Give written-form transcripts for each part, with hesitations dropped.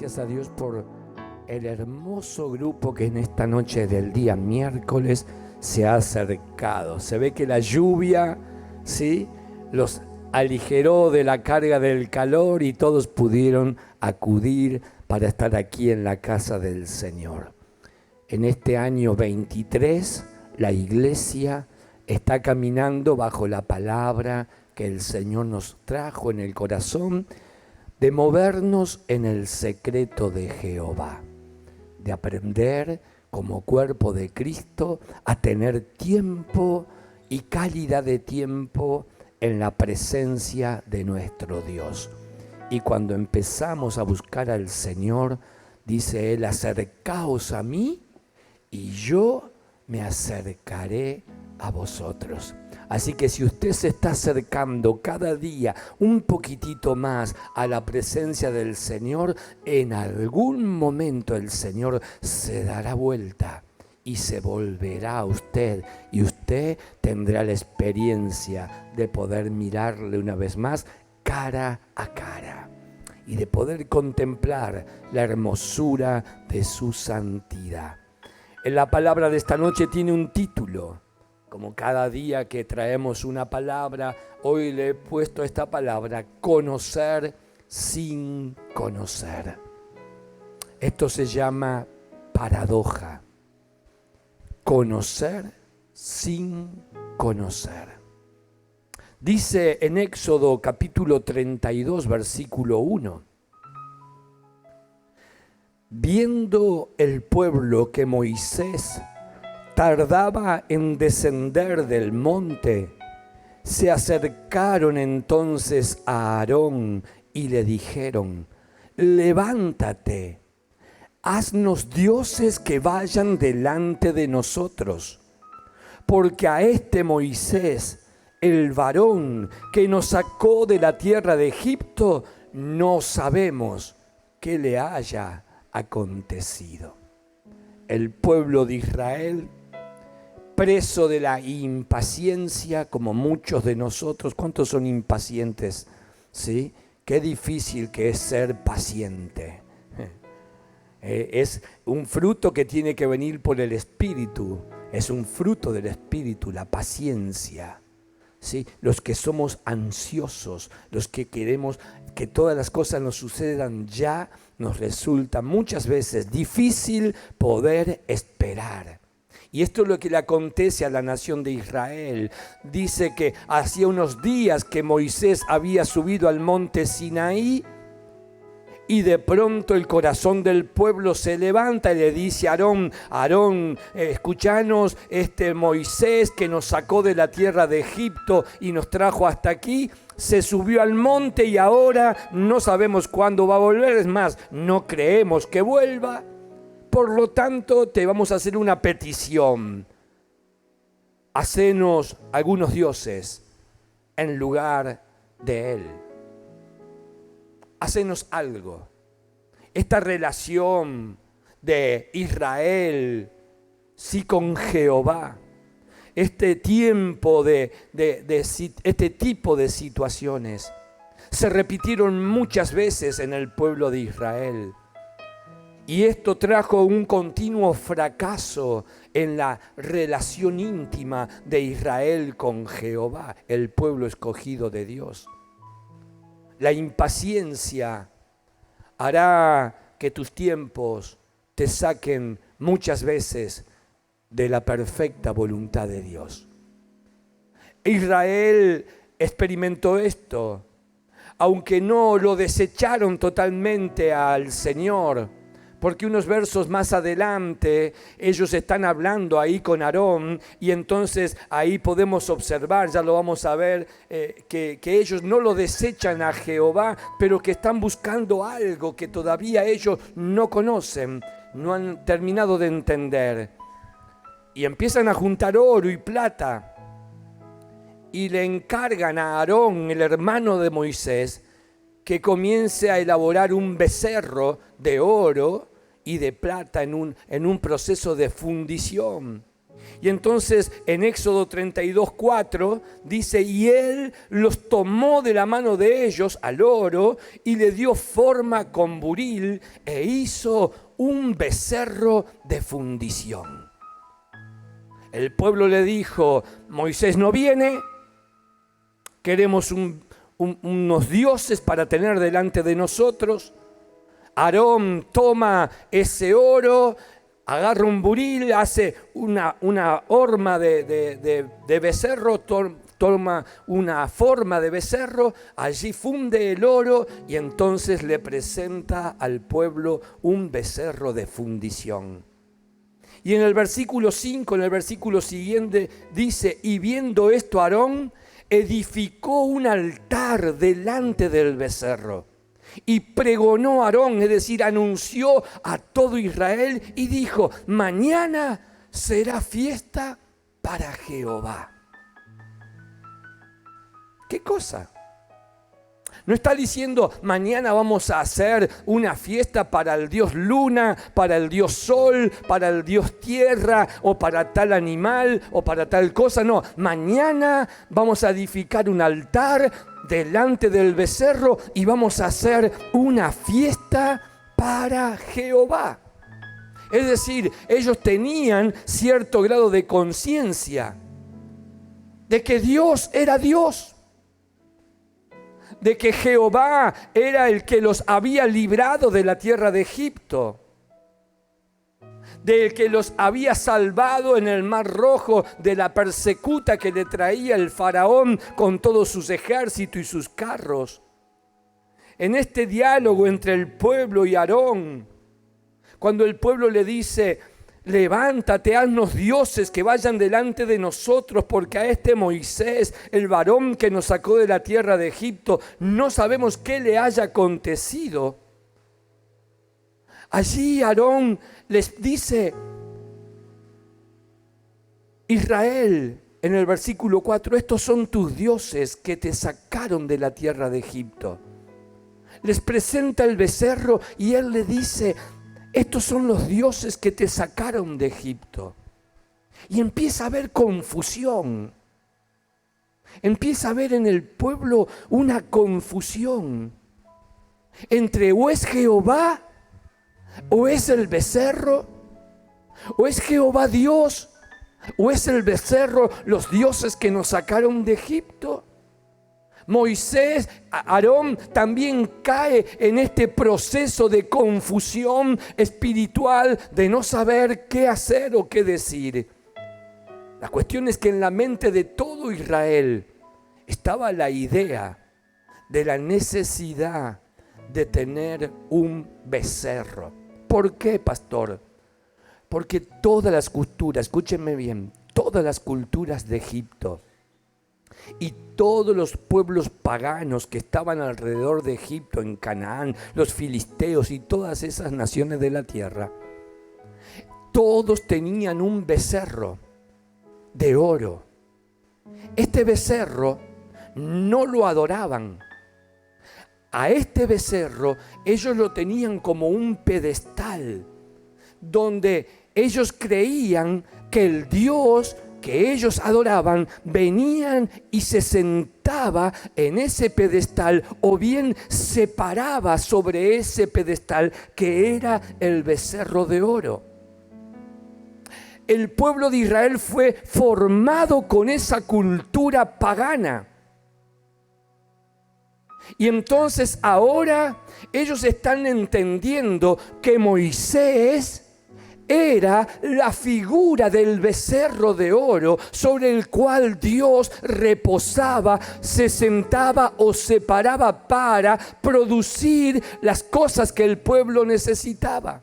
gracias a Dios por el hermoso grupo que en esta noche del día miércoles se ha acercado. Se ve que la lluvia, ¿sí?, los aligeró de la carga del calor y todos pudieron acudir para estar aquí en la casa del Señor. En este año 23, la iglesia está caminando bajo la palabra que el Señor nos trajo en el corazón, de movernos en el secreto de Jehová, de aprender como cuerpo de Cristo a tener tiempo y calidad de tiempo en la presencia de nuestro Dios. Y cuando empezamos a buscar al Señor, dice Él: acercaos a mí y yo me acercaré a vosotros. Así que si usted se está acercando cada día un poquitito más a la presencia del Señor, en algún momento el Señor se dará vuelta y se volverá a usted, y usted tendrá la experiencia de poder mirarle una vez más cara a cara y de poder contemplar la hermosura de su santidad. En la palabra de esta noche tiene un título. Como cada día que traemos una palabra, hoy le he puesto esta palabra: conocer sin conocer. Esto se llama paradoja. Conocer sin conocer. Dice en Éxodo capítulo 32, versículo 1. Viendo el pueblo que Moisés tardaba en descender del monte, se acercaron entonces a Aarón y le dijeron: levántate, haznos dioses que vayan delante de nosotros, porque a este Moisés, el varón que nos sacó de la tierra de Egipto, no sabemos qué le haya acontecido. El pueblo de Israel, preso de la impaciencia, como muchos de nosotros. ¿Cuántos son impacientes? ¿Sí? Qué difícil que es ser paciente. Es un fruto que tiene que venir por el Espíritu. Es un fruto del Espíritu, la paciencia. ¿Sí? Los que somos ansiosos, los que queremos que todas las cosas nos sucedan ya, nos resulta muchas veces difícil poder esperar. Y esto es lo que le acontece a la nación de Israel. Dice que hacía unos días que Moisés había subido al monte Sinaí, y de pronto el corazón del pueblo se levanta y le dice a Aarón: Aarón, escúchanos, este Moisés que nos sacó de la tierra de Egipto y nos trajo hasta aquí, se subió al monte y ahora no sabemos cuándo va a volver. Es más, no creemos que vuelva. Por lo tanto, te vamos a hacer una petición: hacenos algunos dioses en lugar de él. Hacenos algo. Esta relación de Israel, sí, con Jehová, este tiempo este tipo de situaciones se repitieron muchas veces en el pueblo de Israel. Y esto trajo un continuo fracaso en la relación íntima de Israel con Jehová, el pueblo escogido de Dios. La impaciencia hará que tus tiempos te saquen muchas veces de la perfecta voluntad de Dios. Israel experimentó esto, aunque no lo desecharon totalmente al Señor. Porque unos versos más adelante ellos están hablando ahí con Aarón, y entonces ahí podemos observar, ya lo vamos a ver, que ellos no lo desechan a Jehová, pero que están buscando algo que todavía ellos no conocen, no han terminado de entender. Y empiezan a juntar oro y plata y le encargan a Aarón, el hermano de Moisés, que comience a elaborar un becerro de oro y de plata en un proceso de fundición. Y entonces en Éxodo 32:4 dice, y él los tomó de la mano de ellos al oro y le dio forma con buril e hizo un becerro de fundición. El pueblo le dijo, Moisés no viene, queremos unos dioses para tener delante de nosotros. Aarón toma ese oro, agarra un buril, hace una horma de becerro, toma una forma de becerro, allí funde el oro y entonces le presenta al pueblo un becerro de fundición. Y en el versículo 5, en el versículo siguiente, dice, y viendo esto Aarón edificó un altar delante del becerro. Y pregonó Aarón, es decir, anunció a todo Israel y dijo, mañana será fiesta para Jehová. ¿Qué cosa? No está diciendo, mañana vamos a hacer una fiesta para el dios luna, para el dios sol, para el dios tierra, o para tal animal, o para tal cosa. No, mañana vamos a edificar un altar delante del becerro y vamos a hacer una fiesta para Jehová. Es decir, ellos tenían cierto grado de conciencia de que Dios era Dios, de que Jehová era el que los había librado de la tierra de Egipto, del que los había salvado en el Mar Rojo de la persecuta que le traía el faraón con todos sus ejércitos y sus carros. En este diálogo entre el pueblo y Aarón, cuando el pueblo le dice, levántate, haznos dioses que vayan delante de nosotros, porque a este Moisés, el varón que nos sacó de la tierra de Egipto, no sabemos qué le haya acontecido. Allí Aarón les dice, Israel, en el versículo 4, estos son tus dioses que te sacaron de la tierra de Egipto. Les presenta el becerro y él le dice, estos son los dioses que te sacaron de Egipto. Y empieza a haber confusión. Empieza a haber en el pueblo una confusión entre o es Jehová, o es el becerro, o es Jehová Dios, o es el becerro los dioses que nos sacaron de Egipto. Moisés, Aarón también cae en este proceso de confusión espiritual, de no saber qué hacer o qué decir. La cuestión es que en la mente de todo Israel estaba la idea de la necesidad de tener un becerro. ¿Por qué, pastor? Porque todas las culturas, escúchenme bien, todas las culturas de Egipto y todos los pueblos paganos que estaban alrededor de Egipto, en Canaán, los filisteos y todas esas naciones de la tierra, todos tenían un becerro de oro. Este becerro no lo adoraban. A este becerro ellos lo tenían como un pedestal, donde ellos creían que el Dios que ellos adoraban venían y se sentaba en ese pedestal, o bien se paraba sobre ese pedestal que era el becerro de oro. El pueblo de Israel fue formado con esa cultura pagana. Y entonces ahora ellos están entendiendo que Moisés era la figura del becerro de oro sobre el cual Dios reposaba, se sentaba o se paraba para producir las cosas que el pueblo necesitaba.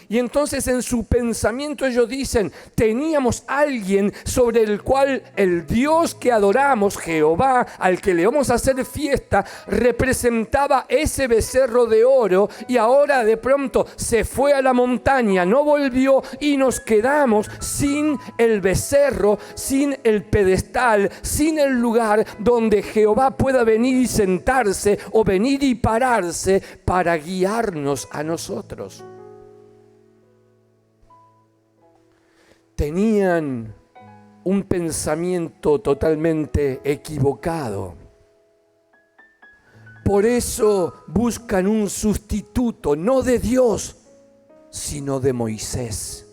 Y entonces en su pensamiento ellos dicen, teníamos alguien sobre el cual el Dios que adoramos, Jehová, al que le vamos a hacer fiesta, representaba ese becerro de oro, y ahora de pronto se fue a la montaña, no volvió, y nos quedamos sin el becerro, sin el pedestal, sin el lugar donde Jehová pueda venir y sentarse o venir y pararse para guiarnos a nosotros. tenían un pensamiento totalmente equivocado. Por eso buscan un sustituto, no de Dios, sino de Moisés.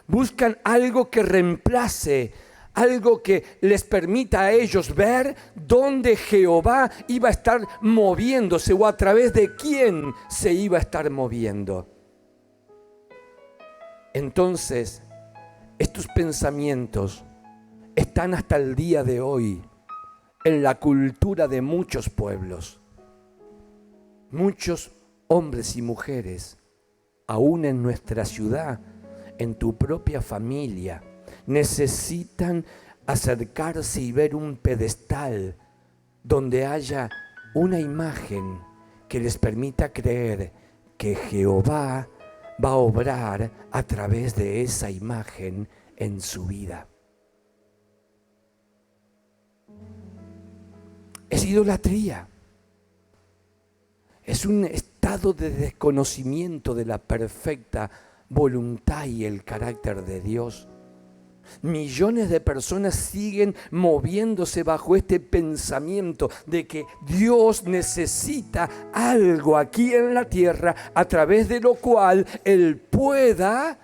Buscan algo que reemplace, algo que les permita a ellos ver dónde Jehová iba a estar moviéndose o a través de quién se iba a estar moviendo. Entonces, estos pensamientos están hasta el día de hoy en la cultura de muchos pueblos. Muchos hombres y mujeres, aún en nuestra ciudad, en tu propia familia, necesitan acercarse y ver un pedestal donde haya una imagen que les permita creer que Jehová va a obrar a través de esa imagen en su vida. Es idolatría. Es un estado de desconocimiento de la perfecta voluntad y el carácter de Dios. Millones de personas siguen moviéndose bajo este pensamiento de que Dios necesita algo aquí en la tierra a través de lo cual Él pueda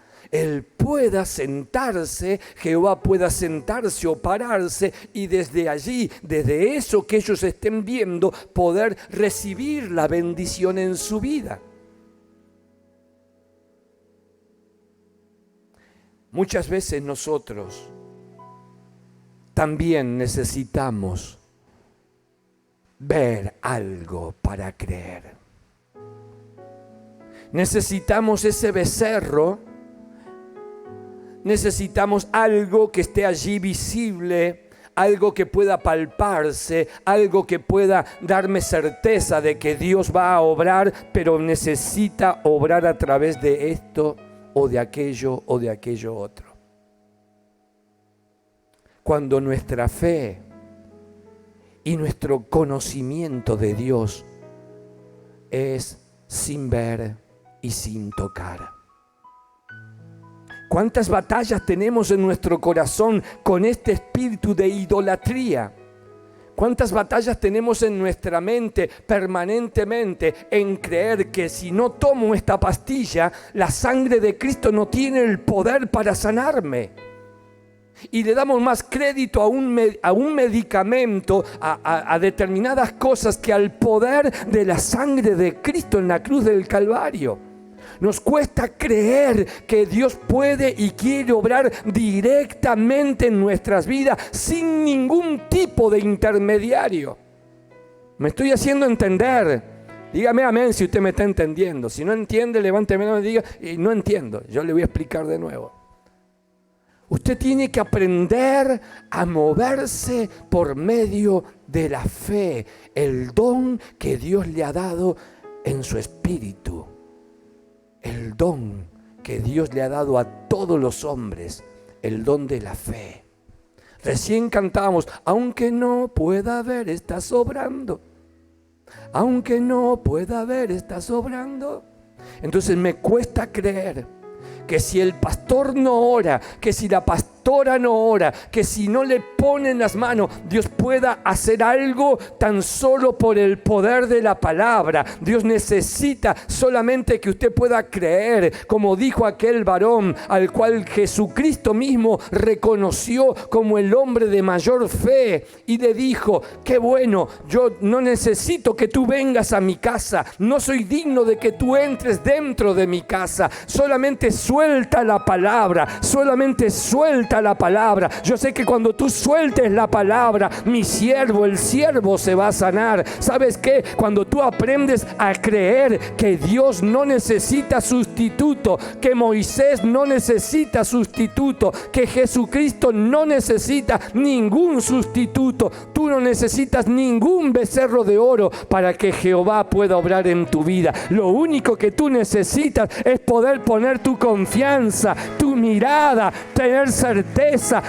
sentarse, Jehová pueda sentarse o pararse y desde allí, desde eso que ellos estén viendo, poder recibir la bendición en su vida. Muchas veces nosotros también necesitamos ver algo para creer. Necesitamos ese becerro, necesitamos algo que esté allí visible, algo que pueda palparse, algo que pueda darme certeza de que Dios va a obrar, pero necesita obrar a través de esto o de aquello otro. Cuando nuestra fe y nuestro conocimiento de Dios es sin ver y sin tocar. ¿Cuántas batallas tenemos en nuestro corazón con este espíritu de idolatría? ¿Cuántas batallas tenemos en nuestra mente permanentemente en creer que si no tomo esta pastilla, la sangre de Cristo no tiene el poder para sanarme? Y le damos más crédito a un medicamento, a determinadas cosas que al poder de la sangre de Cristo en la cruz del Calvario. Nos cuesta creer que Dios puede y quiere obrar directamente en nuestras vidas sin ningún tipo de intermediario. ¿Me estoy haciendo entender? Dígame amén si usted me está entendiendo. Si no entiende, levánteme la mano y diga, no entiendo. Yo le voy a explicar de nuevo. Usted tiene que aprender a moverse por medio de la fe, el don que Dios le ha dado en su espíritu. El don que Dios le ha dado a todos los hombres, el don de la fe. Recién cantábamos, aunque no pueda ver, está sobrando. Aunque no pueda ver, está sobrando. Entonces me cuesta creer que si el pastor no ora, que si la pastora no ora, que si no le ponen las manos, Dios pueda hacer algo tan solo por el poder de la palabra. Dios necesita solamente que usted pueda creer, como dijo aquel varón al cual Jesucristo mismo reconoció como el hombre de mayor fe y le dijo, qué bueno, yo no necesito que tú vengas a mi casa, no soy digno de que tú entres dentro de mi casa, solamente suelta la palabra, solamente suelta la palabra. Yo sé que cuando tú sueltes la palabra, mi siervo, el siervo se va a sanar. ¿Sabes qué? Cuando tú aprendes a creer que Dios no necesita sustituto, que Moisés no necesita sustituto, que Jesucristo no necesita ningún sustituto, tú no necesitas ningún becerro de oro para que Jehová pueda obrar en tu vida. Lo único que tú necesitas es poder poner tu confianza, tu mirada, tener certeza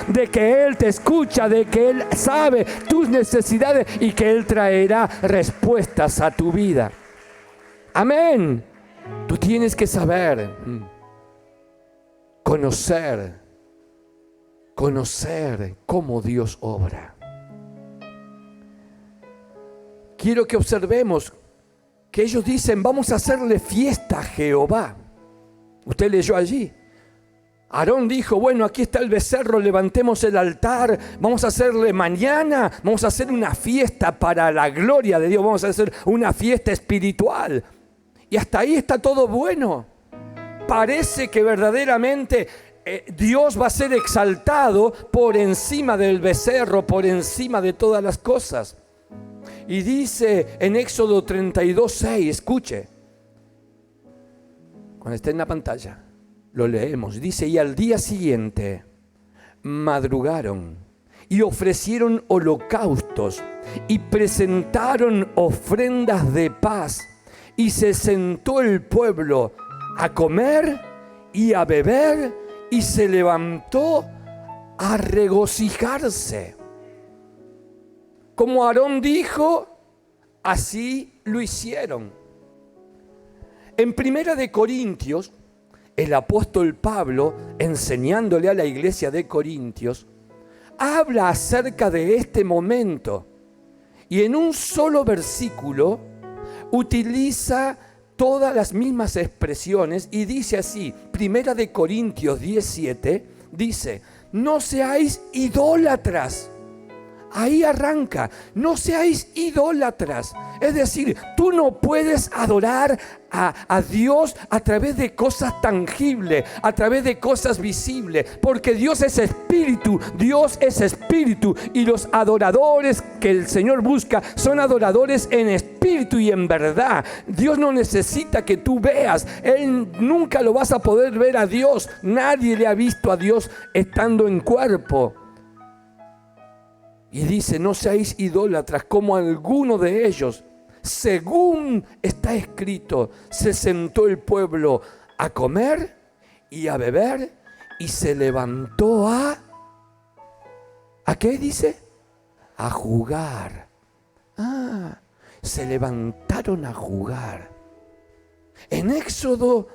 de que Él te escucha, de que Él sabe tus necesidades y que Él traerá respuestas a tu vida. Amén. Tú tienes que saber conocer cómo Dios obra. Quiero que observemos que ellos dicen: vamos a hacerle fiesta a Jehová. Usted leyó allí. Aarón dijo: bueno, aquí está el becerro, levantemos el altar, vamos a hacerle mañana, vamos a hacer una fiesta para la gloria de Dios, vamos a hacer una fiesta espiritual. Y hasta ahí está todo bueno. Parece que verdaderamente Dios va a ser exaltado por encima del becerro, por encima de todas las cosas. Y dice en Éxodo 32:6, escuche, cuando esté en la pantalla, lo leemos. Dice: y al día siguiente madrugaron y ofrecieron holocaustos y presentaron ofrendas de paz, y se sentó el pueblo a comer y a beber, y se levantó a regocijarse. Como Aarón dijo, así lo hicieron. En 1 de Corintios, el apóstol Pablo, enseñándole a la iglesia de Corintios, habla acerca de este momento. Y en un solo versículo utiliza todas las mismas expresiones y dice así: 1 de Corintios 17, dice: no seáis idólatras. Ahí arranca: no seáis idólatras. Es decir, tú no puedes adorar a Dios a través de cosas tangibles, a través de cosas visibles, porque Dios es espíritu, y los adoradores que el Señor busca son adoradores en espíritu y en verdad. Dios no necesita que tú veas, nunca lo vas a poder ver a Dios. Nadie le ha visto a Dios estando en cuerpo. Y dice: no seáis idólatras como alguno de ellos. Según está escrito, se sentó el pueblo a comer y a beber, y se levantó ¿a qué dice? A jugar. Se levantaron a jugar. En Éxodo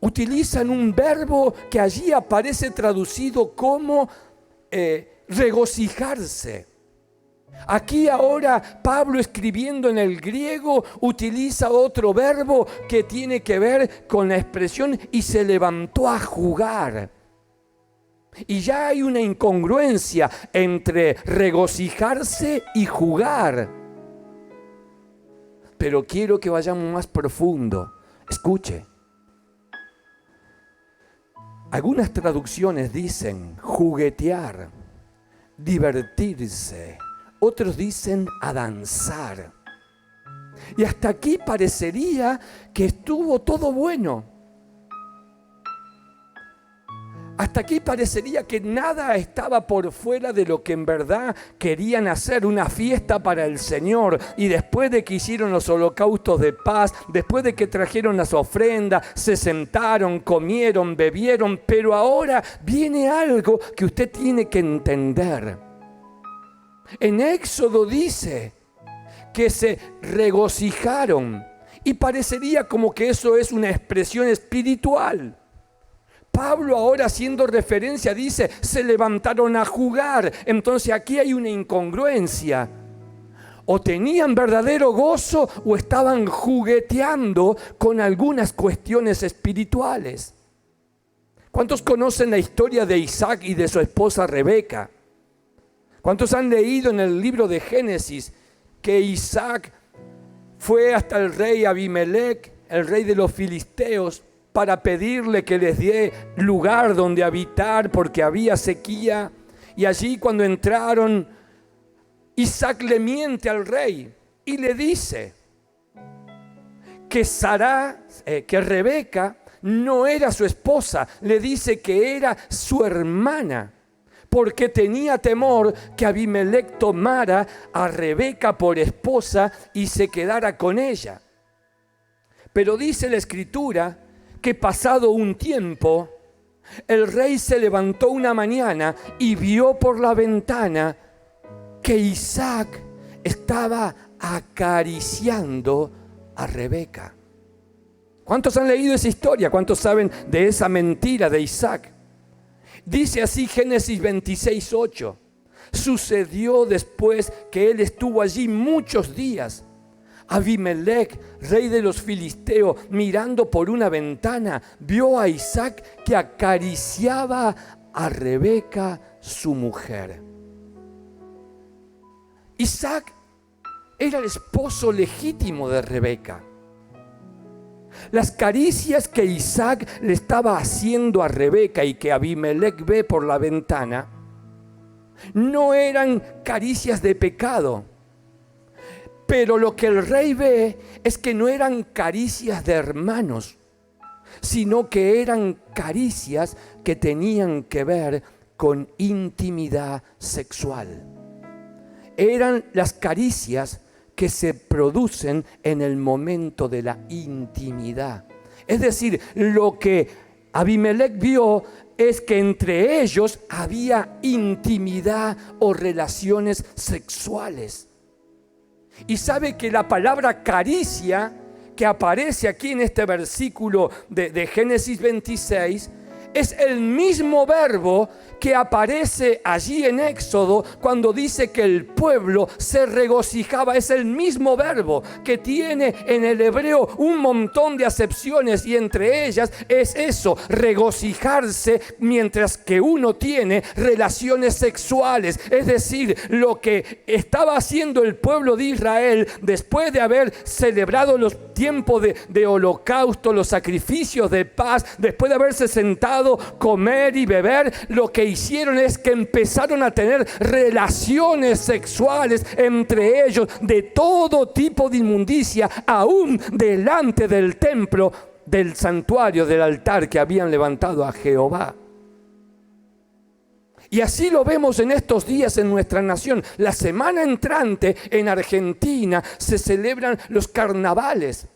utilizan un verbo que allí aparece traducido como regocijarse. Aquí ahora Pablo, escribiendo en el griego, utiliza otro verbo que tiene que ver con la expresión "y se levantó a jugar". Y ya hay una incongruencia entre regocijarse y jugar. Pero quiero que vayamos más profundo. Escuche. Algunas traducciones dicen juguetear, divertirse. Otros dicen a danzar. Y hasta aquí parecería que estuvo todo bueno. Hasta aquí parecería que nada estaba por fuera de lo que en verdad querían hacer, una fiesta para el Señor. Y después de que hicieron los holocaustos de paz, después de que trajeron las ofrendas, se sentaron, comieron, bebieron. Pero ahora viene algo que usted tiene que entender. En Éxodo dice que se regocijaron y parecería como que eso es una expresión espiritual. Pablo, ahora haciendo referencia, dice: se levantaron a jugar. Entonces aquí hay una incongruencia. O tenían verdadero gozo o estaban jugueteando con algunas cuestiones espirituales. ¿Cuántos conocen la historia de Isaac y de su esposa Rebeca? ¿Cuántos han leído en el libro de Génesis que Isaac fue hasta el rey Abimelec, el rey de los filisteos, para pedirle que les dé lugar donde habitar porque había sequía? Y allí, cuando entraron, Isaac le miente al rey y le dice que Rebeca no era su esposa. Le dice que era su hermana, porque tenía temor que Abimelec tomara a Rebeca por esposa y se quedara con ella. Pero dice la Escritura que pasado un tiempo, el rey se levantó una mañana y vio por la ventana que Isaac estaba acariciando a Rebeca. ¿Cuántos han leído esa historia? ¿Cuántos saben de esa mentira de Isaac? Dice así Génesis 26:8. Sucedió después que él estuvo allí muchos días. Abimelec, rey de los filisteos, mirando por una ventana, vio a Isaac que acariciaba a Rebeca, su mujer. Isaac era el esposo legítimo de Rebeca. Las caricias que Isaac le estaba haciendo a Rebeca y que Abimelec ve por la ventana no eran caricias de pecado. Pero lo que el rey ve es que no eran caricias de hermanos, sino que eran caricias que tenían que ver con intimidad sexual. Eran las caricias que se producen en el momento de la intimidad. Es decir, lo que Abimelec vio es que entre ellos había intimidad o relaciones sexuales. Y sabe que la palabra caricia que aparece aquí en este versículo de Génesis 26 es el mismo verbo que aparece allí en Éxodo cuando dice que el pueblo se regocijaba. Es el mismo verbo que tiene en el hebreo un montón de acepciones, y entre ellas es eso, regocijarse mientras que uno tiene relaciones sexuales. Es decir, lo que estaba haciendo el pueblo de Israel después de haber celebrado los tiempos de holocausto, los sacrificios de paz, después de haberse sentado, comer y beber, lo que hicieron es que empezaron a tener relaciones sexuales entre ellos de todo tipo de inmundicia, aún delante del templo, del santuario, del altar que habían levantado a Jehová. Y así lo vemos en estos días en nuestra nación. La semana entrante en Argentina se celebran los carnavales.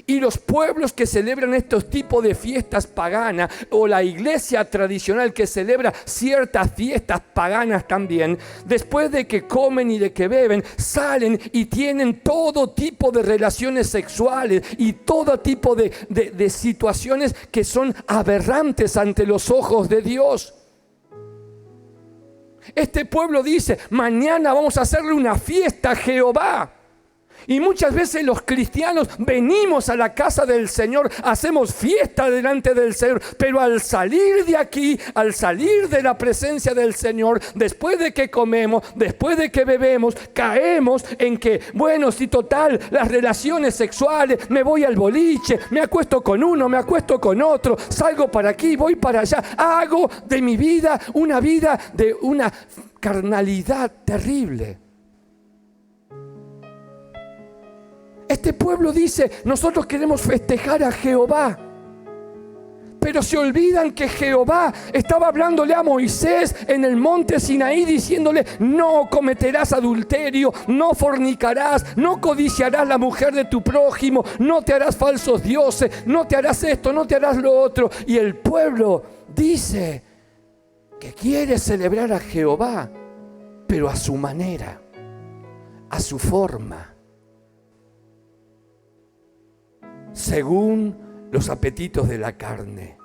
Y los pueblos que celebran estos tipos de fiestas paganas, o la iglesia tradicional que celebra ciertas fiestas paganas también, después de que comen y de que beben, salen y tienen todo tipo de relaciones sexuales y todo tipo de situaciones que son aberrantes ante los ojos de Dios. Este pueblo dice: mañana vamos a hacerle una fiesta a Jehová. Y muchas veces los cristianos venimos a la casa del Señor, hacemos fiesta delante del Señor, pero al salir de aquí, al salir de la presencia del Señor, después de que comemos, después de que bebemos, caemos en que, bueno, si total, las relaciones sexuales, me voy al boliche, me acuesto con uno, me acuesto con otro, salgo para aquí, voy para allá, hago de mi vida de una carnalidad terrible. Este pueblo dice: nosotros queremos festejar a Jehová. Pero se olvidan que Jehová estaba hablándole a Moisés en el monte Sinaí, diciéndole: no cometerás adulterio, no fornicarás, no codiciarás la mujer de tu prójimo, no te harás falsos dioses, no te harás esto, no te harás lo otro. Y el pueblo dice que quiere celebrar a Jehová, pero a su manera, a su forma, según los apetitos de la carne.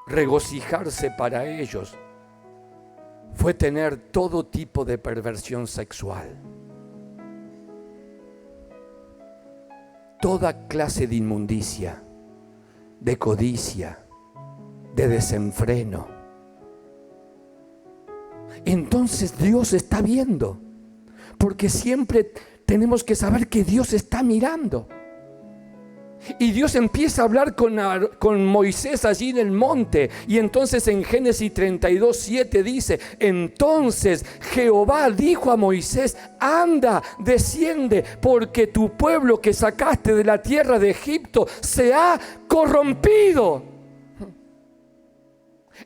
Regocijarse para ellos fue tener todo tipo de perversión sexual, toda clase de inmundicia, de codicia, de desenfreno. Entonces Dios está viendo, porque siempre tenemos que saber que Dios está mirando. Y Dios empieza a hablar con Moisés allí en el monte. Y entonces en Génesis 32:7 dice: entonces Jehová dijo a Moisés: anda, desciende, porque tu pueblo que sacaste de la tierra de Egipto se ha corrompido.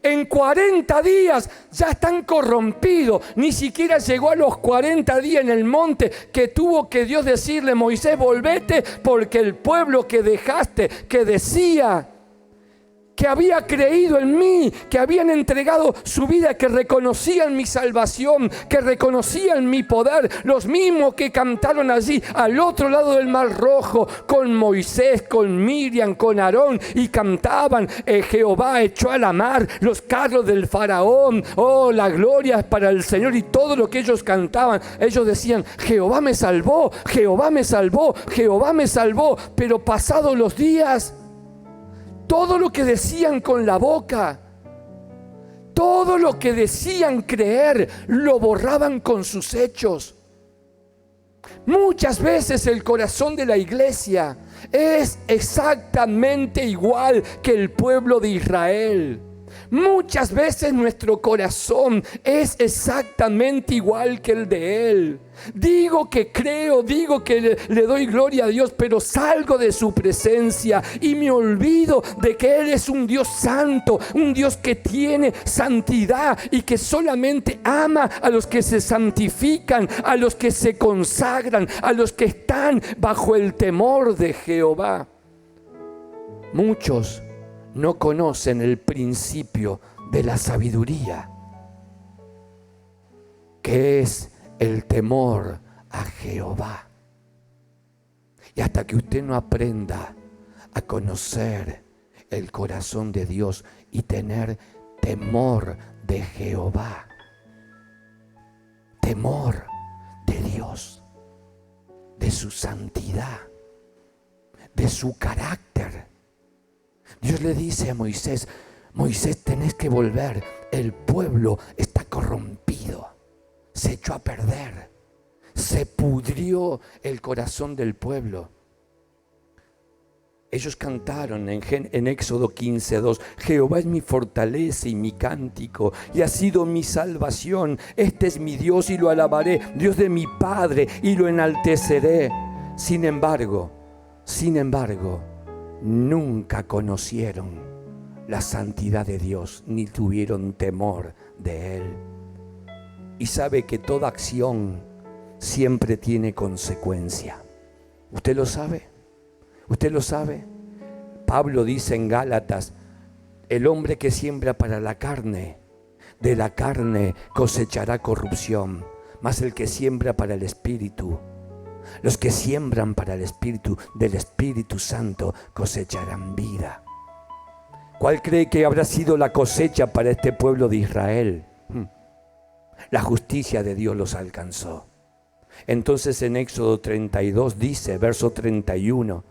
En 40 días ya están corrompidos. Ni siquiera llegó a los 40 días en el monte que tuvo que Dios decirle: Moisés, volvete, porque el pueblo que dejaste, que decía que había creído en mí, que habían entregado su vida, que reconocían mi salvación, que reconocían mi poder, los mismos que cantaron allí al otro lado del Mar Rojo con Moisés, con Miriam, con Aarón, y cantaban: Jehová echó a la mar los carros del faraón, oh, la gloria es para el Señor. Y todo lo que ellos cantaban, ellos decían: Jehová me salvó, Jehová me salvó, Jehová me salvó. Pero pasados los días, todo lo que decían con la boca, todo lo que decían creer, lo borraban con sus hechos. Muchas veces el corazón de la iglesia es exactamente igual que el pueblo de Israel. Muchas veces nuestro corazón es exactamente igual que el de Él. Digo que creo, digo que le doy gloria a Dios, pero salgo de su presencia y me olvido de que Él es un Dios santo, un Dios que tiene santidad y que solamente ama a los que se santifican, a los que se consagran, a los que están bajo el temor de Jehová. Muchos no conocen el principio de la sabiduría, que es el temor a Jehová. Y hasta que usted no aprenda a conocer el corazón de Dios y tener temor de Jehová, temor de Dios, de su santidad, de su carácter. Dios le dice a Moisés: Moisés, tenés que volver, el pueblo está corrompido, se echó a perder, se pudrió el corazón del pueblo. Ellos cantaron en Éxodo 15:2: Jehová es mi fortaleza y mi cántico, y ha sido mi salvación. Este es mi Dios y lo alabaré, Dios de mi Padre, y lo enalteceré. Sin embargo, nunca conocieron la santidad de Dios, ni tuvieron temor de Él. Y sabe que toda acción siempre tiene consecuencia. ¿Usted lo sabe? ¿Usted lo sabe? Pablo dice en Gálatas: el hombre que siembra para la carne, de la carne cosechará corrupción, mas el que siembra para el Espíritu, los que siembran para el Espíritu, del Espíritu Santo cosecharán vida. ¿Cuál cree que habrá sido la cosecha para este pueblo de Israel? La justicia de Dios los alcanzó. Entonces en Éxodo 32 dice, verso 31,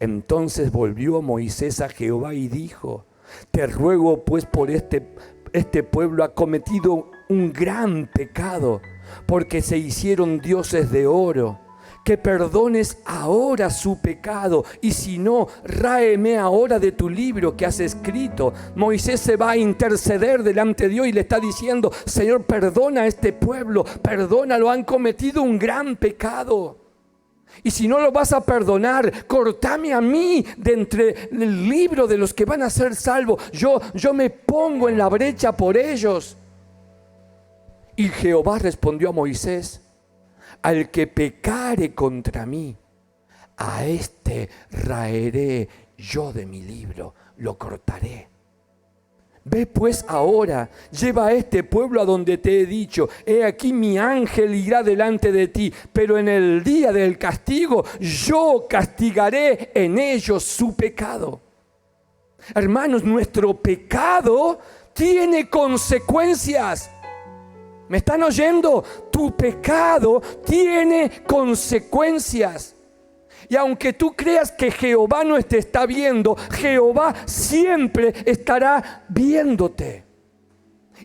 entonces volvió Moisés a Jehová y dijo: te ruego pues por este pueblo ha cometido un gran pecado, porque se hicieron dioses de oro, que perdones ahora su pecado, y si no, ráeme ahora de tu libro que has escrito. Moisés se va a interceder delante de Dios y le está diciendo: Señor, perdona a este pueblo, perdónalo, han cometido un gran pecado. Y si no lo vas a perdonar, cortame a mí de entre el libro de los que van a ser salvos. Yo me pongo en la brecha por ellos. Y Jehová respondió a Moisés: al que pecare contra mí, a este raeré yo de mi libro, lo cortaré. Ve pues ahora, lleva a este pueblo a donde te he dicho: he aquí mi ángel irá delante de ti, pero en el día del castigo yo castigaré en ellos su pecado. Hermanos, nuestro pecado tiene consecuencias. ¿Me están oyendo? Tu pecado tiene consecuencias. Y aunque tú creas que Jehová no te está viendo, Jehová siempre estará viéndote.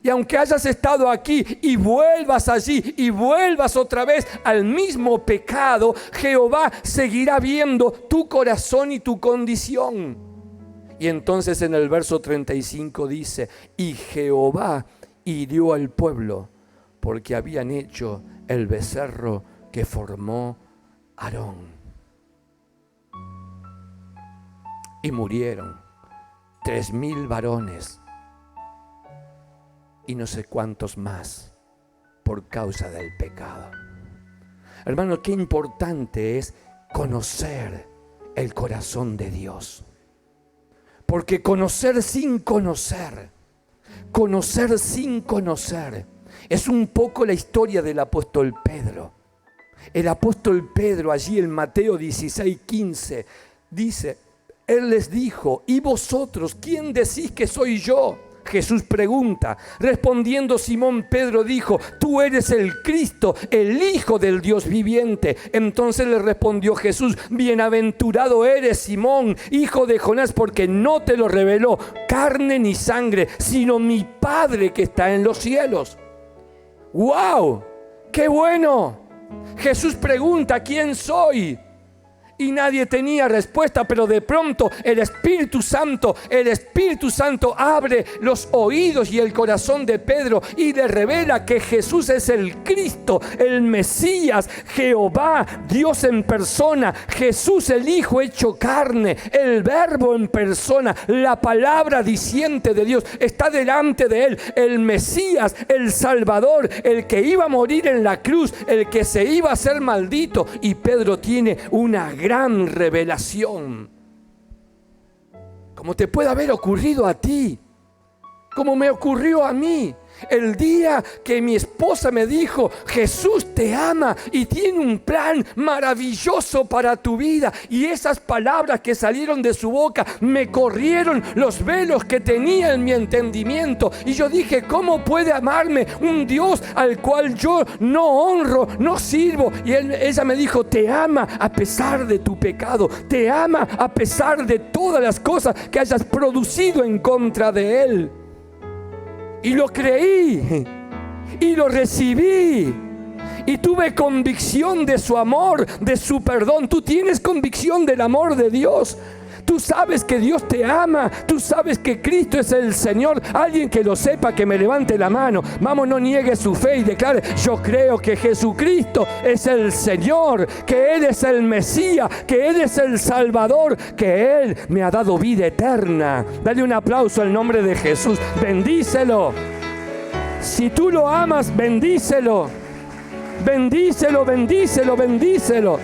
Y aunque hayas estado aquí y vuelvas allí y vuelvas otra vez al mismo pecado, Jehová seguirá viendo tu corazón y tu condición. Y entonces en el verso 35 dice: y Jehová hirió al pueblo, porque habían hecho el becerro que formó Aarón. Y murieron 3,000 varones y no sé cuántos más por causa del pecado. Hermano, qué importante es conocer el corazón de Dios. Porque conocer sin conocer, es un poco la historia del apóstol Pedro. El apóstol Pedro allí en Mateo 16:15 dice, él les dijo, ¿y vosotros quién decís que soy yo? Jesús pregunta. Respondiendo Simón Pedro dijo, tú eres el Cristo, el Hijo del Dios viviente. Entonces le respondió Jesús, bienaventurado eres Simón, hijo de Jonás, porque no te lo reveló carne ni sangre, sino mi Padre que está en los cielos. ¡Wow! ¡Qué bueno! Jesús pregunta, ¿quién soy? Y nadie tenía respuesta, pero de pronto el Espíritu Santo abre los oídos y el corazón de Pedro y le revela que Jesús es el Cristo, el Mesías, Jehová, Dios en persona, Jesús el Hijo hecho carne, el Verbo en persona, la palabra diciente de Dios está delante de él, el Mesías, el Salvador, el que iba a morir en la cruz, el que se iba a hacer maldito. Y Pedro tiene una gran revelación, como te puede haber ocurrido a ti, como me ocurrió a mí. El día que mi esposa me dijo, Jesús te ama y tiene un plan maravilloso para tu vida, y esas palabras que salieron de su boca me corrieron los velos que tenía en mi entendimiento, y yo dije, ¿cómo puede amarme un Dios al cual yo no honro, no sirvo? Y ella me dijo, te ama a pesar de tu pecado, te ama a pesar de todas las cosas que hayas producido en contra de él. Y lo creí, y lo recibí, y tuve convicción de su amor, de su perdón. Tú tienes convicción del amor de Dios. Tú sabes que Dios te ama, tú sabes que Cristo es el Señor. Alguien que lo sepa, que me levante la mano. Vamos, no niegue su fe y declare, yo creo que Jesucristo es el Señor, que Él es el Mesías, que Él es el Salvador, que Él me ha dado vida eterna. Dale un aplauso al nombre de Jesús, bendícelo. Si tú lo amas, bendícelo. Bendícelo, bendícelo, bendícelo.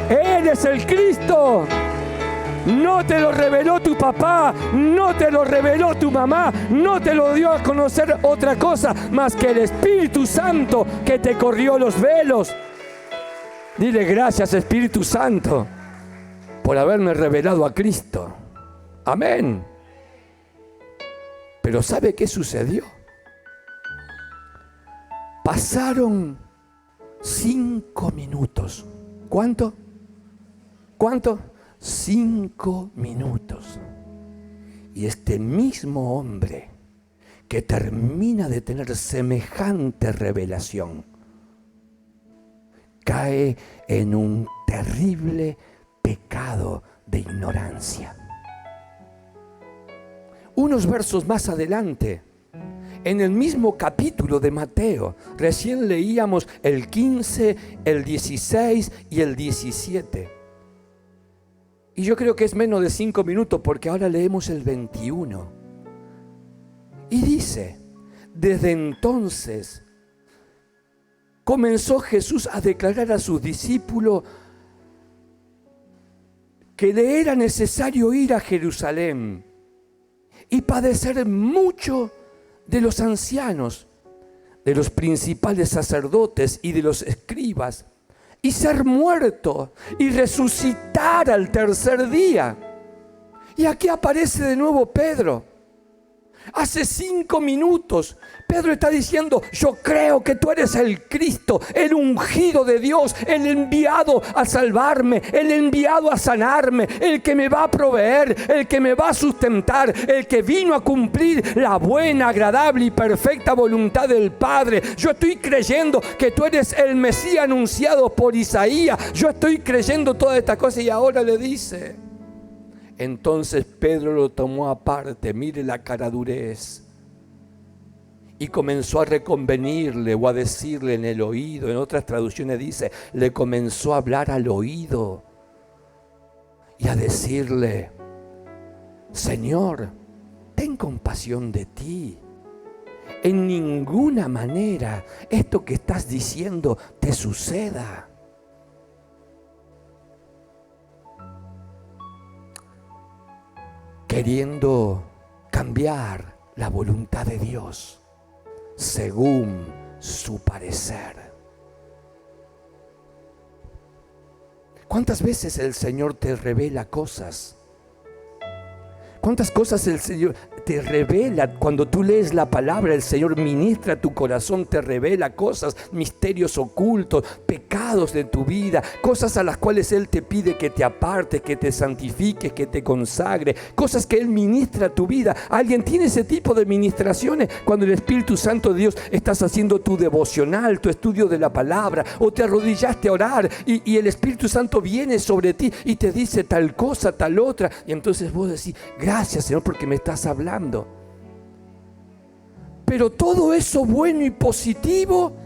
Él es el Cristo. No te lo reveló tu papá, no te lo reveló tu mamá, no te lo dio a conocer otra cosa más que el Espíritu Santo que te corrió los velos. Dile gracias, Espíritu Santo, por haberme revelado a Cristo. Amén. Pero ¿sabe qué sucedió? Pasaron 5 minutos. ¿Cuánto? 5 minutos. Y este mismo hombre que termina de tener semejante revelación cae en un terrible pecado de ignorancia. Unos versos más adelante, en el mismo capítulo de Mateo, recién leíamos el 15, el 16 y el 17. Y yo creo que es menos de 5 minutos porque ahora leemos el 21. Y dice, desde entonces comenzó Jesús a declarar a sus discípulos que le era necesario ir a Jerusalén y padecer mucho de los ancianos, de los principales sacerdotes y de los escribas, y ser muerto y resucitar al tercer día. Y aquí aparece de nuevo Pedro. Hace 5 minutos Pedro está diciendo, yo creo que tú eres el Cristo, el ungido de Dios, el enviado a salvarme, el enviado a sanarme, el que me va a proveer, el que me va a sustentar, el que vino a cumplir la buena, agradable y perfecta voluntad del Padre. Yo estoy creyendo que tú eres el Mesías anunciado por Isaías. Yo estoy creyendo todas estas cosas. Y ahora le dice. Entonces Pedro lo tomó aparte, mire la caradurez, y comenzó a reconvenirle o a decirle en el oído. En otras traducciones dice, le comenzó a hablar al oído y a decirle, Señor, ten compasión de ti. En ninguna manera esto que estás diciendo te suceda. queriendo cambiar la voluntad de Dios según su parecer. ¿Cuántas veces el Señor te revela cosas? ¿Cuántas cosas el Señor te revela? Cuando tú lees la palabra, el Señor ministra tu corazón, te revela cosas, misterios ocultos, pecados de tu vida, cosas a las cuales Él te pide que te apartes, que te santifiques, que te consagre, cosas que Él ministra a tu vida. ¿Alguien tiene ese tipo de ministraciones? Cuando el Espíritu Santo de Dios estás haciendo tu devocional, tu estudio de la palabra, o te arrodillaste a orar y el Espíritu Santo viene sobre ti y te dice tal cosa, tal otra, y entonces vos decís: gracias, Señor, porque me estás hablando. Pero todo eso bueno y positivo,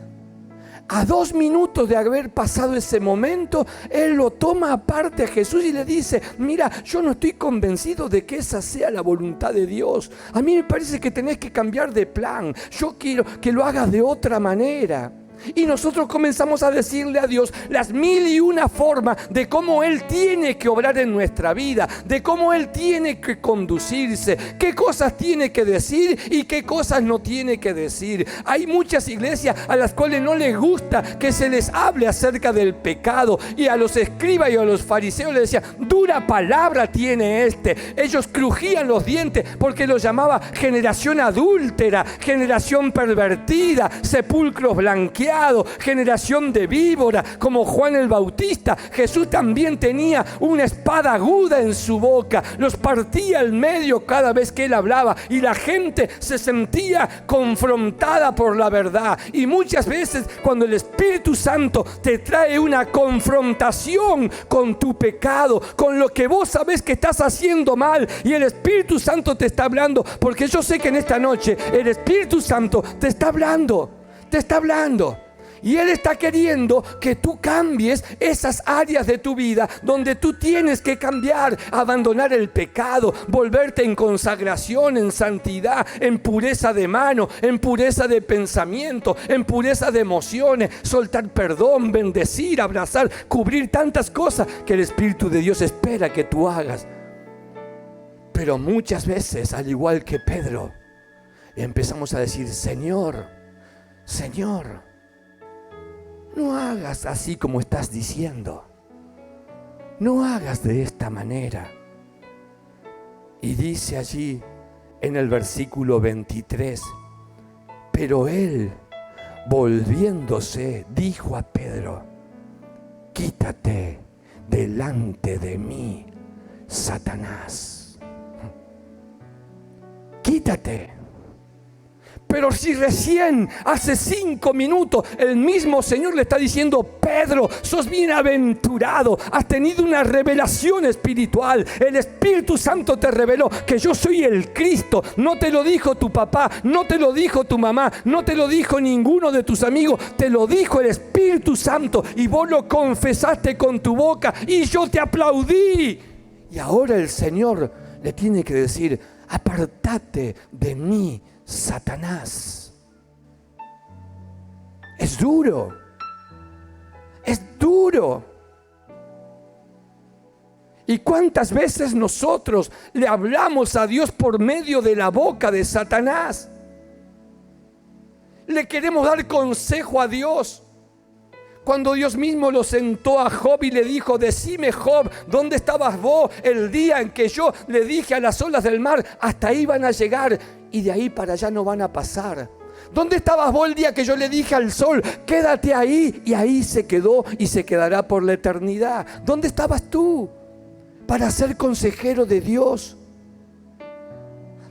a 2 minutos de haber pasado ese momento, Él lo toma aparte a Jesús y le dice: mira, yo no estoy convencido de que esa sea la voluntad de Dios. A mí me parece que tenés que cambiar de plan. Yo quiero que lo hagas de otra manera. Y nosotros comenzamos a decirle a Dios las 1001 formas de cómo Él tiene que obrar en nuestra vida, de cómo Él tiene que conducirse, qué cosas tiene que decir y qué cosas no tiene que decir. Hay muchas iglesias a las cuales no les gusta que se les hable acerca del pecado, y a los escribas y a los fariseos les decía: dura palabra tiene este. Ellos crujían los dientes porque los llamaba generación adúltera, generación pervertida, sepulcros blanqueados, generación de víbora, como Juan el Bautista. Jesús también tenía una espada aguda en su boca, los partía al medio cada vez que Él hablaba, y la gente se sentía confrontada por la verdad. Y muchas veces, cuando el Espíritu Santo te trae una confrontación con tu pecado, con lo que vos sabés que estás haciendo mal, y el Espíritu Santo te está hablando, porque yo sé que en esta noche el Espíritu Santo te está hablando. Y Él está queriendo que tú cambies esas áreas de tu vida donde tú tienes que cambiar, abandonar el pecado, volverte en consagración, en santidad, en pureza de mano, en pureza de pensamiento, en pureza de emociones, soltar perdón, bendecir, abrazar, cubrir tantas cosas que el Espíritu de Dios espera que tú hagas. Pero muchas veces, al igual que Pedro, empezamos a decir: Señor, no hagas así como estás diciendo. No hagas de esta manera. Y dice allí en el versículo 23: pero Él, volviéndose, dijo a Pedro: quítate delante de mí, Satanás. Quítate. Pero si recién hace 5 minutos el mismo Señor le está diciendo: Pedro, sos bienaventurado, has tenido una revelación espiritual, el Espíritu Santo te reveló que yo soy el Cristo. No te lo dijo tu papá, no te lo dijo tu mamá, no te lo dijo ninguno de tus amigos, te lo dijo el Espíritu Santo, y vos lo confesaste con tu boca y yo te aplaudí. Y ahora el Señor le tiene que decir: apartate de mí, Satanás. Es duro. ¿Y cuántas veces nosotros le hablamos a Dios por medio de la boca de Satanás? Le queremos dar consejo a Dios. Cuando Dios mismo lo sentó a Job y le dijo: decime, Job, ¿dónde estabas vos el día en que yo le dije a las olas del mar: hasta ahí van a llegar y de ahí para allá no van a pasar? ¿Dónde estabas vos el día que yo le dije al sol: quédate ahí? Y ahí se quedó y se quedará por la eternidad. ¿Dónde estabas tú para ser consejero de Dios?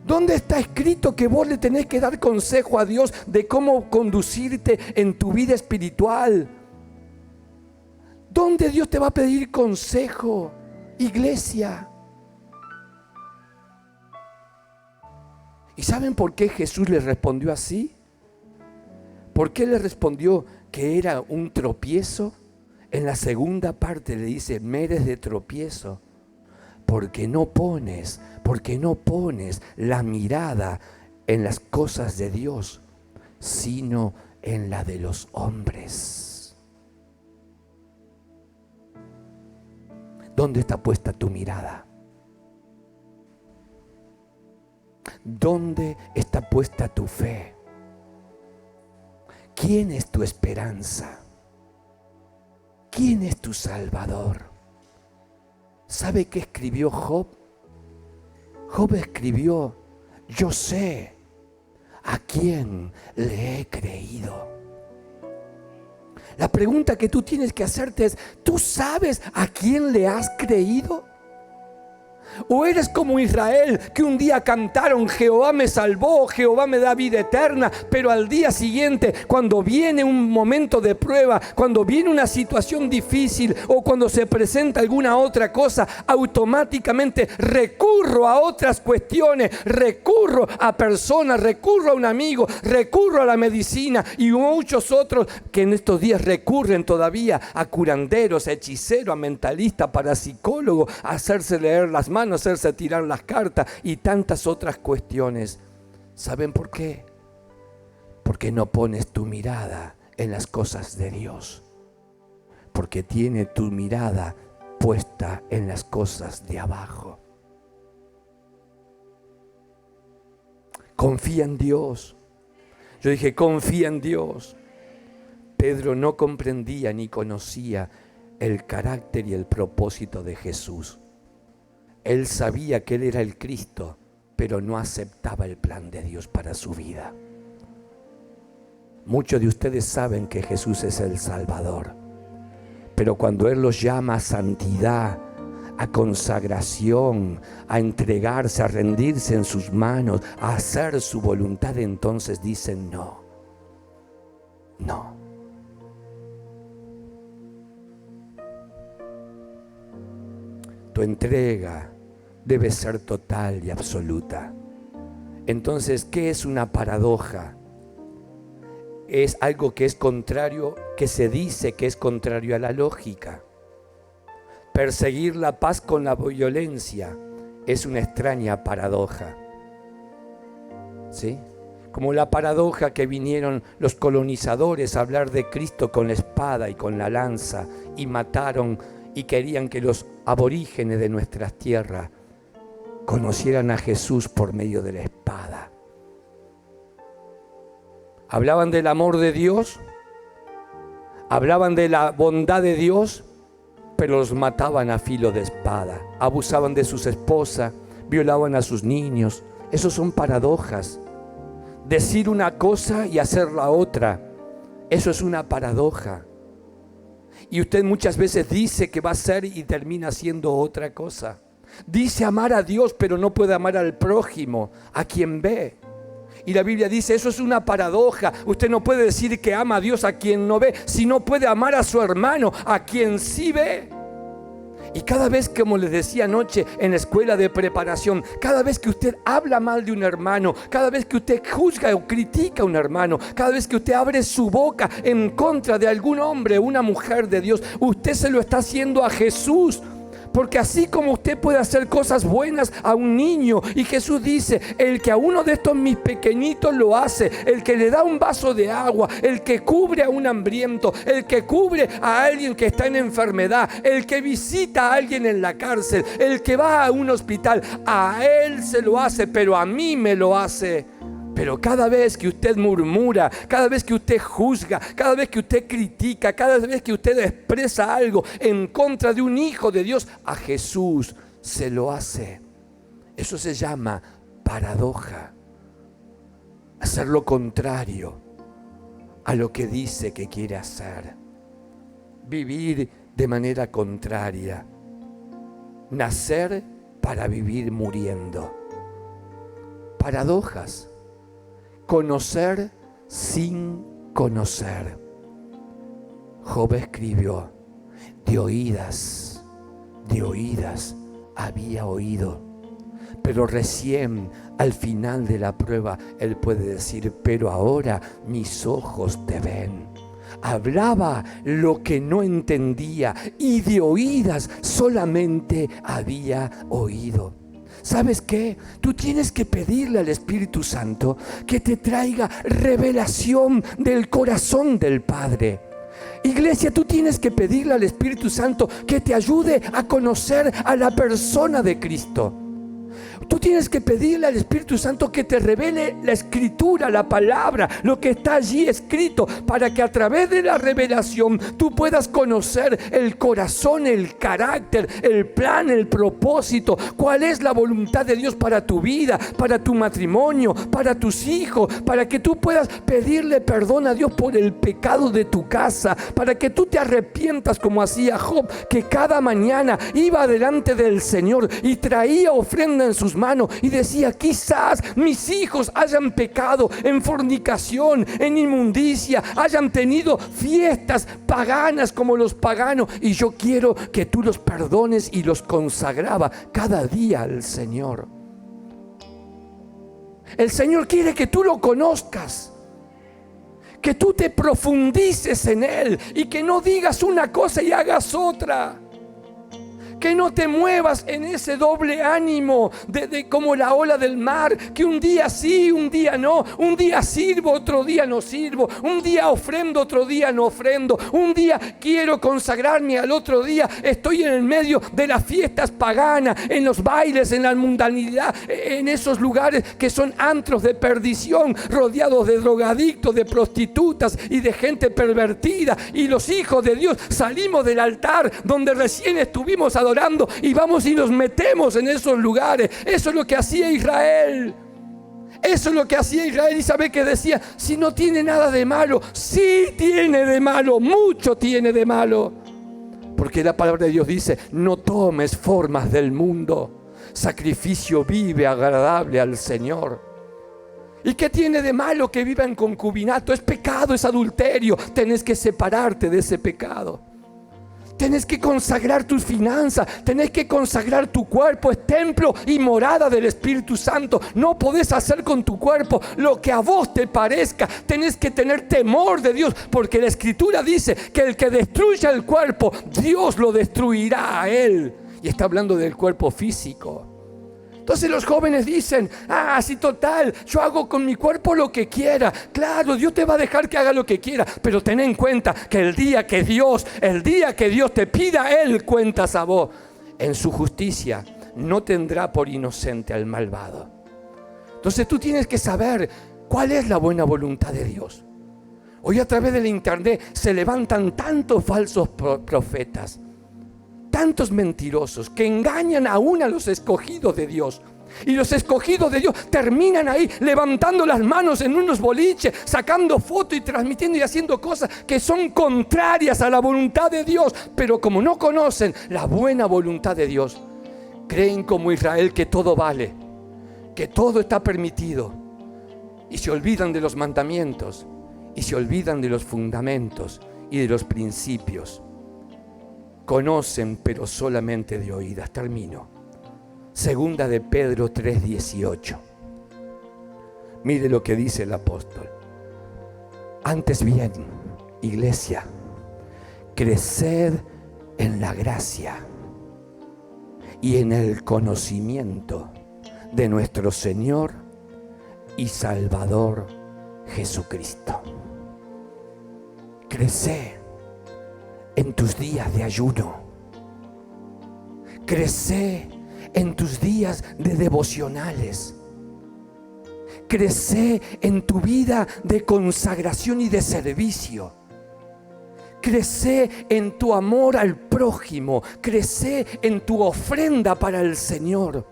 ¿Dónde está escrito que vos le tenés que dar consejo a Dios de cómo conducirte en tu vida espiritual? ¿Dónde Dios te va a pedir consejo, iglesia? ¿Y saben por qué Jesús le respondió así? ¿Por qué le respondió que era un tropiezo? En la segunda parte le dice: me eres de tropiezo, porque no pones la mirada en las cosas de Dios, sino en la de los hombres. ¿Dónde está puesta tu mirada? ¿Dónde está puesta tu fe? ¿Quién es tu esperanza? ¿Quién es tu Salvador? ¿Sabe qué escribió Job? Job escribió: yo sé a quién le he creído. La pregunta que tú tienes que hacerte es: ¿tú sabes a quién le has creído? ¿O eres como Israel, que un día cantaron: Jehová me salvó, Jehová me da vida eterna, pero al día siguiente, cuando viene un momento de prueba, cuando viene una situación difícil o cuando se presenta alguna otra cosa, automáticamente recurro a otras cuestiones, recurro a personas, recurro a un amigo, recurro a la medicina, y muchos otros que en estos días recurren todavía a curanderos, a hechiceros, a mentalistas, parapsicólogos, a hacerse leer las manos, hacerse tirar las cartas y tantas otras cuestiones? ¿Saben por qué? Porque no pones tu mirada en las cosas de Dios, porque tiene tu mirada puesta en las cosas de abajo. Confía en Dios. Yo dije: confía en Dios. Pedro no comprendía ni conocía el carácter y el propósito de Jesús. Él sabía que Él era el Cristo, pero no aceptaba el plan de Dios para su vida. Muchos de ustedes saben que Jesús es el Salvador, pero cuando Él los llama a santidad, a consagración, a entregarse, a rendirse en sus manos, a hacer su voluntad, entonces dicen: no, no. Tu entrega debe ser total y absoluta. Entonces, ¿qué es una paradoja? Es algo que es contrario, que se dice que es contrario a la lógica. Perseguir la paz con la violencia es una extraña paradoja. ¿Sí? Como la paradoja que vinieron los colonizadores a hablar de Cristo con la espada y con la lanza, y mataron y querían que los aborígenes de nuestras tierras conocieran a Jesús por medio de la espada. Hablaban del amor de Dios, hablaban de la bondad de Dios, pero los mataban a filo de espada. Abusaban de sus esposas, violaban a sus niños. Esos son paradojas. Decir una cosa y hacer la otra, eso es una paradoja. Y usted muchas veces dice que va a hacer y termina haciendo otra cosa. Dice amar a Dios, pero no puede amar al prójimo, a quien ve. Y la Biblia dice: eso es una paradoja. Usted no puede decir que ama a Dios a quien no ve, si no puede amar a su hermano, a quien sí ve. Y cada vez, como les decía anoche en la escuela de preparación, cada vez que usted habla mal de un hermano, cada vez que usted juzga o critica a un hermano, cada vez que usted abre su boca en contra de algún hombre o una mujer de Dios, usted se lo está haciendo a Jesús. Porque así como usted puede hacer cosas buenas a un niño, y Jesús dice: el que a uno de estos mis pequeñitos lo hace, el que le da un vaso de agua, el que cubre a un hambriento, el que cubre a alguien que está en enfermedad, el que visita a alguien en la cárcel, el que va a un hospital, a él se lo hace, pero a mí me lo hace. Pero cada vez que usted murmura, cada vez que usted juzga, cada vez que usted critica, cada vez que usted expresa algo en contra de un hijo de Dios, a Jesús se lo hace. Eso se llama paradoja. Hacer lo contrario a lo que dice que quiere hacer. Vivir de manera contraria. Nacer para vivir muriendo. Paradojas. Conocer sin conocer. Job escribió: de oídas había oído. Pero recién al final de la prueba él puede decir: pero ahora mis ojos te ven. Hablaba lo que no entendía y de oídas solamente había oído. ¿Sabes qué? Tú tienes que pedirle al Espíritu Santo que te traiga revelación del corazón del Padre. Iglesia, tú tienes que pedirle al Espíritu Santo que te ayude a conocer a la persona de Cristo. Tú tienes que pedirle al Espíritu Santo que te revele la Escritura, la palabra, lo que está allí escrito, para que a través de la revelación tú puedas conocer el corazón, el carácter, el plan, el propósito, cuál es la voluntad de Dios para tu vida, para tu matrimonio, para tus hijos, para que tú puedas pedirle perdón a Dios por el pecado de tu casa, para que tú te arrepientas como hacía Job, que cada mañana iba delante del Señor y traía ofrenda en sus manos y decía: quizás mis hijos hayan pecado en fornicación, en inmundicia, hayan tenido fiestas paganas como los paganos, y yo quiero que tú los perdones, y los consagraba cada día al Señor. El Señor quiere que tú lo conozcas, que tú te profundices en Él y que no digas una cosa y hagas otra. Que no te muevas en ese doble ánimo de como la ola del mar, que un día sí, un día no, un día sirvo, otro día no sirvo, un día ofrendo, otro día no ofrendo, un día quiero consagrarme, al otro día estoy en el medio de las fiestas paganas, en los bailes, en la mundanidad, en esos lugares que son antros de perdición, rodeados de drogadictos, de prostitutas y de gente pervertida. Y los hijos de Dios salimos del altar donde recién estuvimos adorando y vamos y nos metemos en esos lugares. Eso es lo que hacía Israel. Eso es lo que hacía Israel. Y sabe que decía: si no tiene nada de malo. Sí tiene de malo, mucho tiene de malo. Porque la palabra de Dios dice: no tomes formas del mundo, sacrificio vive, agradable al Señor. ¿Y qué tiene de malo que viva en concubinato? Es pecado, es adulterio. Tenés que separarte de ese pecado. Tenés que consagrar tus finanzas, tenés que consagrar tu cuerpo, es templo y morada del Espíritu Santo. No podés hacer con tu cuerpo lo que a vos te parezca. Tenés que tener temor de Dios, porque la Escritura dice que el que destruya el cuerpo, Dios lo destruirá a él. Y está hablando del cuerpo físico. Entonces los jóvenes dicen: ah, sí, total, yo hago con mi cuerpo lo que quiera. Claro, Dios te va a dejar que haga lo que quiera, pero ten en cuenta que el día que Dios te pida a Él cuentas a vos, en su justicia no tendrá por inocente al malvado. Entonces tú tienes que saber cuál es la buena voluntad de Dios. Hoy a través del internet se levantan tantos falsos profetas, tantos mentirosos que engañan aún a los escogidos de Dios. Y los escogidos de Dios terminan ahí levantando las manos en unos boliches, sacando fotos y transmitiendo y haciendo cosas que son contrarias a la voluntad de Dios. Pero como no conocen la buena voluntad de Dios, creen como Israel que todo vale, que todo está permitido, y se olvidan de los mandamientos, y se olvidan de los fundamentos y de los principios. Conocen, pero solamente de oídas. Termino. Segunda de Pedro 3:18. Mire lo que dice el apóstol. Antes bien, iglesia, creced en la gracia y en el conocimiento de nuestro Señor y Salvador Jesucristo. Creced en tus días de ayuno. Crece en tus días de devocionales. Crece en tu vida de consagración y de servicio. Crece en tu amor al prójimo. Crece en tu ofrenda para el Señor.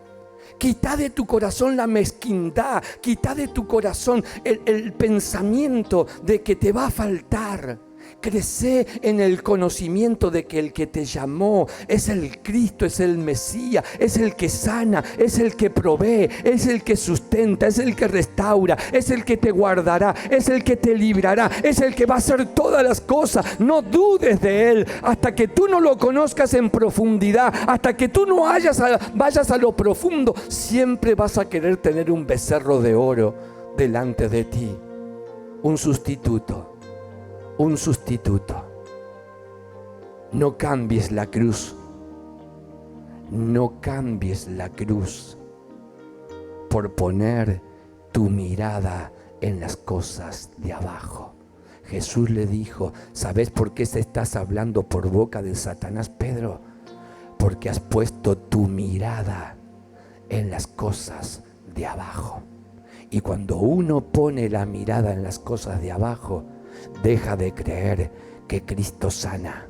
Quita de tu corazón la mezquindad. Quita de tu corazón el pensamiento de que te va a faltar. Crece en el conocimiento de que el que te llamó es el Cristo, es el Mesías, es el que sana, es el que provee, es el que sustenta, es el que restaura, es el que te guardará, es el que te librará, es el que va a hacer todas las cosas. No dudes de Él hasta que tú no lo conozcas en profundidad, hasta que tú no vayas a lo profundo. Siempre vas a querer tener un becerro de oro delante de ti, un sustituto. Un sustituto. No cambies la cruz. No cambies la cruz por poner tu mirada en las cosas de abajo. Jesús le dijo: ¿sabes por qué se estás hablando por boca de Satanás, Pedro? Porque has puesto tu mirada en las cosas de abajo. Y cuando uno pone la mirada en las cosas de abajo, deja de creer que Cristo sana,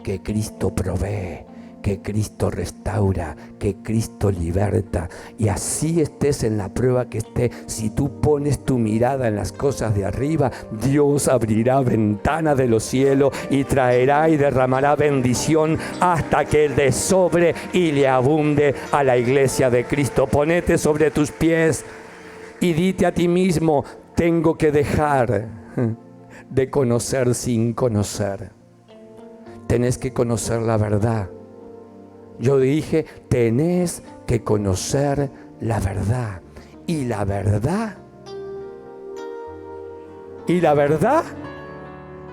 que Cristo provee, que Cristo restaura, que Cristo liberta. Y así estés en la prueba que estés, si tú pones tu mirada en las cosas de arriba, Dios abrirá ventanas de los cielos y traerá y derramará bendición hasta que le sobre y le abunde a la iglesia de Cristo. Ponete sobre tus pies y dite a ti mismo: tengo que dejar de conocer sin conocer. Tenés que conocer la verdad. Yo dije, tenés que conocer la verdad. Y la verdad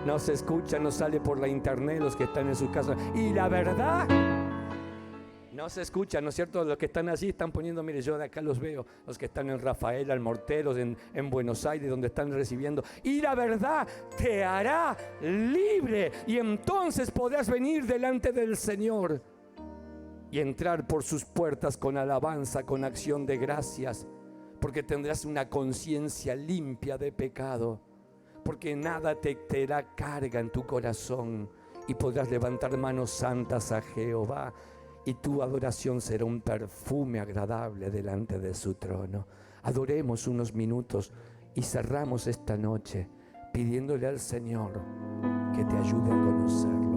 no se escucha, no sale por la internet, los que están en sus casas. Y la verdad no se escucha, ¿no es cierto? Los que están allí están poniendo, mire, yo de acá los veo, los que están en Rafaela, en Morteros, en Buenos Aires, donde están recibiendo. Y la verdad te hará libre, y entonces podrás venir delante del Señor y entrar por sus puertas con alabanza, con acción de gracias, porque tendrás una conciencia limpia de pecado, porque nada te dará carga en tu corazón, y podrás levantar manos santas a Jehová, y tu adoración será un perfume agradable delante de su trono. Adoremos unos minutos y cerramos esta noche pidiéndole al Señor que te ayude a conocerlo.